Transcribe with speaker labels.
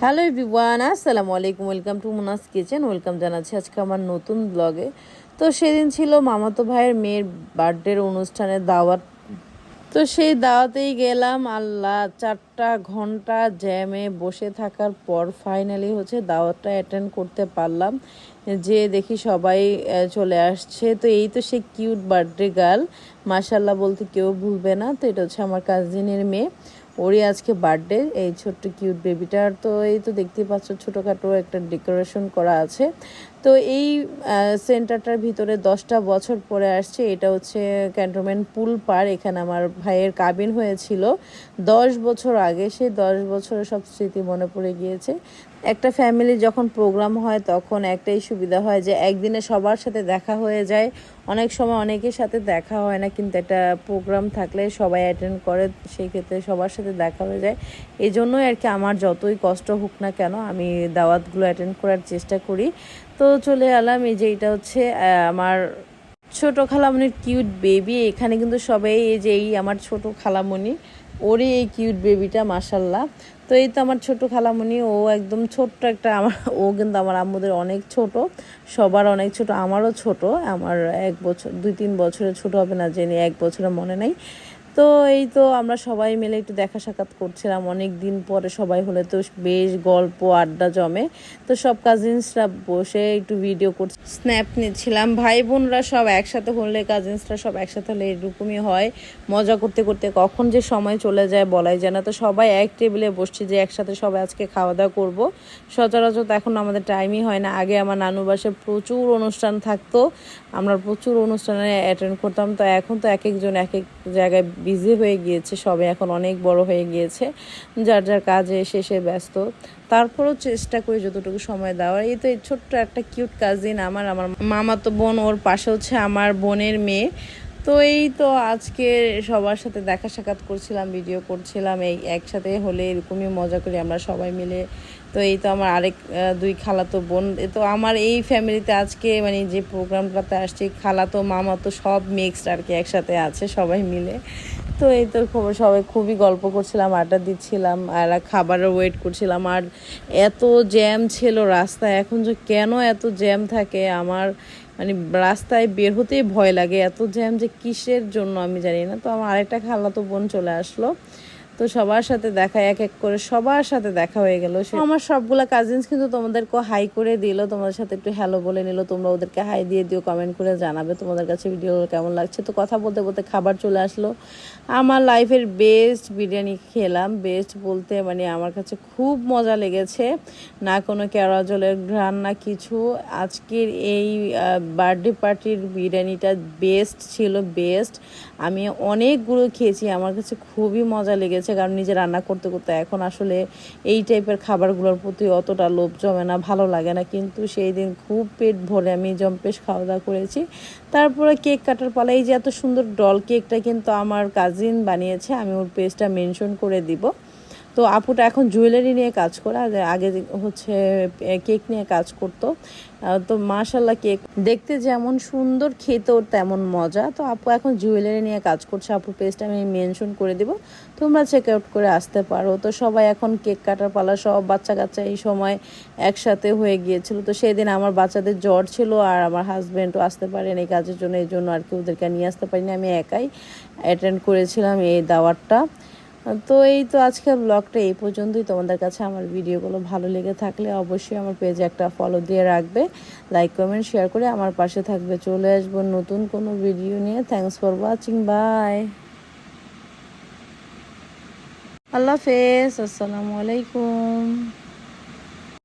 Speaker 1: Hello everyone, আসসালামু আলাইকুম। Welcome to Muna's kitchen. Welcome জানাচ্ছি আজকে আমার নতুন ব্লগে। তো সেদিন ছিল মামাতো ভাইয়ের মেয়ের বার্থডের অনুষ্ঠানের দাওয়াত। তো সেই দাওয়াতেই গেলাম। আল্লাহ, 4টা ঘন্টা জ্যামে বসে থাকার পর ফাইনালি দাওয়াতটা অ্যাটেন্ড করতে পারলাম। যে দেখি সবাই চলে আসছে। তো এই তো সে কিউট বার্থডে গার্ল, মাশাল্লাহ বলতে কেউ ভুলবে না। তো এটা হচ্ছে আমার কাজিনের মেয়ে, ওরই আজকে বার্থডে। এই ছোট্ট কিউট বেবিটার তো এই তো দেখতেই পাচ্ছ, ছোটোখাটো একটা ডেকোরেশন করা আছে। তো এই সেন্টারটার ভিতরে 10টা বছর পরে আসছে। এটা হচ্ছে ক্যান্টনমেন্ট পুল পার। এখানে আমার ভাইয়ের কাবিন হয়েছিল 10 বছর আগে। সেই 10 বছরের সব স্মৃতি মনে পড়ে গিয়েছে। একটা ফ্যামিলি যখন প্রোগ্রাম হয় তখন একটাই সুবিধা হয় যে একদিনে সবার সাথে দেখা হয়ে যায়। অনেক সময় অনেকের সাথে দেখা হয় না, কিন্তু একটা প্রোগ্রাম থাকলে সবাই অ্যাটেন্ড করে, সেই ক্ষেত্রে সবার সাথে দেখা হয়ে যায়। এই জন্যই আর কি আমার যতই কষ্ট হোক না কেন আমি দাওয়াতগুলো অ্যাটেন্ড করার চেষ্টা করি। তো চলে এলাম। এই যে এটা হচ্ছে আমার ছোট খালামণির কিউট বেবি। এখানে কিন্তু সবাই এই যে এই আমার ছোট খালামণি, ওরই এই কিউট বেবিটা, মাশাল্লাহ। তো এই তো আমার ছোট খালামণি, ও একদম ছোট্ট একটা আমার, ও কিন্তু আমার আম্মুদের অনেক ছোট, সবার অনেক ছোট, আমারও ছোট। আমার 1 বছর 2-3 বছরের ছোট হবে না জেনে, 1 বছরের মনে নেই। তো এই তো আমরা সবাই মিলে একটু দেখা সাক্ষাৎ করছিলাম, অনেক দিন পরে সবাই হলে তো বেশ গল্প আড্ডা জমে। তো সব কাজিনসরা বসে একটু ভিডিও করছে, স্ন্যাপ নিচ্ছিলাম। ভাই বোনরা সব একসাথে হলে, কাজিনসরা সব একসাথে হলে এরকমই হয়। মজা করতে করতে কখন যে সময় চলে যায় বলাই যায় না। তো সবাই এক টেবিলে বসছি যে একসাথে সবাই আজকে খাওয়া দাওয়া করবো। সচরাচর তো এখন আমাদের টাইমই হয় না। আগে আমার নানু বাসায় প্রচুর অনুষ্ঠান থাকতো, আমরা প্রচুর অনুষ্ঠানে অ্যাটেন্ড করতাম। তো এখন তো এক একজন এক এক জায়গায় বিজি হয়ে গিয়েছে, সবাই এখন অনেক বড় হয়ে গিয়েছে, যার যার কাজে শেষে ব্যস্ত। তারপরেও চেষ্টা করি যতটুকু সময় দেওয়ার। এই তো এই ছোট্ট একটা কিউট কাজিন আমার মামাতো বোন, ওর পাশে হচ্ছে আমার বোনের মেয়ে। তো এই তো আজকে সবার সাথে দেখা সাক্ষাৎ করছিলাম, ভিডিও করছিলাম। এই একসাথে হলে এরকমই মজা করি আমরা সবাই মিলে। তো এই তো আমার আরেক 2 খালাতো বোন। তো আমার এই ফ্যামিলিতে আজকে মানে যে প্রোগ্রামটাতে আসছি, খালাতো মামাতো সব মিক্সড আর কি, একসাথে আছে সবাই মিলে। তো এই তো সবাই খুবই গল্প করছিলাম, আড্ডা দিচ্ছিলাম, আর খাবারের ওয়েট করছিলাম। আর এত জ্যাম ছিল রাস্তায়, এখন যে কেন এত জ্যাম থাকে আমার মানে রাস্তায় বের হতেই ভয় লাগে, এত জ্যাম যে কিসের জন্য আমি জানি না। তো আমার আরেকটা খালাতো বোন চলে আসলো। তো সবার সাথে দেখা, এক এক করে সবার সাথে দেখা হয়ে গেল। আমার সবগুলা কাজিনস কিন্তু তোমাদেরকে হাই করে দিল, তোমাদের সাথে একটু হ্যালো বলে নিল। তোমরা ওদেরকে হাই দিয়ে দিও, কমেন্ট করে জানাবে তোমাদের কাছে ভিডিও কেমন লাগছে। তো কথা বলতে বলতে খাবার চলে আসলো। আমার লাইফের বেস্ট বিরিয়ানি খেলাম। বেস্ট বলতে মানে আমার কাছে খুব মজা লেগেছে, না কোনো কেওড়া জলের ঘ্রাণ না কিছু। আজকের এই বার্থডে পার্টির বিরিয়ানিটা বেস্ট ছিল, বেস্ট। আমি অনেকগুলো খেয়েছি, আমার কাছে খুবই মজা লেগেছে। কারণ নিজে রান্না করতে করতে এখন আসলে এই টাইপের খাবারগুলোর প্রতি অতটা লোভ জমে না, ভালো লাগে না। কিন্তু সেই দিন খুব পেট ভরে আমি জম্পেশ খাওয়া দাওয়া করেছি। তারপরে কেক কাটার পালা। এই যে এত সুন্দর ডল কেকটা কিন্তু আমার কাজিন বানিয়েছে, আমি ওর পেজটা মেনশন করে দিব। তো আপুটা এখন জুয়েলারি নিয়ে কাজ করে, আগে হচ্ছে কেক নিয়ে কাজ করতো। তো মাশাল্লাহ কেক দেখতে যেমন সুন্দর, খেতেও তেমন মজা। তো আপু এখন জুয়েলারি নিয়ে কাজ করছে, আপুর পেজটা আমি মেনশন করে দিব, তোমরা চেক আউট করে আসতে পারো। তো সবাই এখন কেক কাটার পালা, সব বাচ্চা কাচ্চা এই সময় একসাথে হয়ে গিয়েছিল। তো সেদিন আমার বাচ্চাদের জ্বর ছিল, আর আমার হাজব্যান্ডও আসতে পারেন এই কাজের জন্য, এই জন্য আর কি ওদেরকে নিয়ে আসতে পারিনি, আমি একাই অ্যাটেন্ড করেছিলাম এই দাওয়াতটা। তো এই তো আজকের ব্লগটা এই পর্যন্তই। তোমাদের কাছে আমার ভিডিওগুলো ভালো লেগে থাকলে অবশ্যই আমার পেজে একটা ফলো দিয়ে রাখবে, লাইক কমেন্ট শেয়ার করে আমার পাশে থাকবে। চলে আসবো নতুন কোনো ভিডিও নিয়ে। থ্যাংকস ফর ওয়াচিং, বাই, আল্লাহ হাফেজ, আসসালামু আলাইকুম।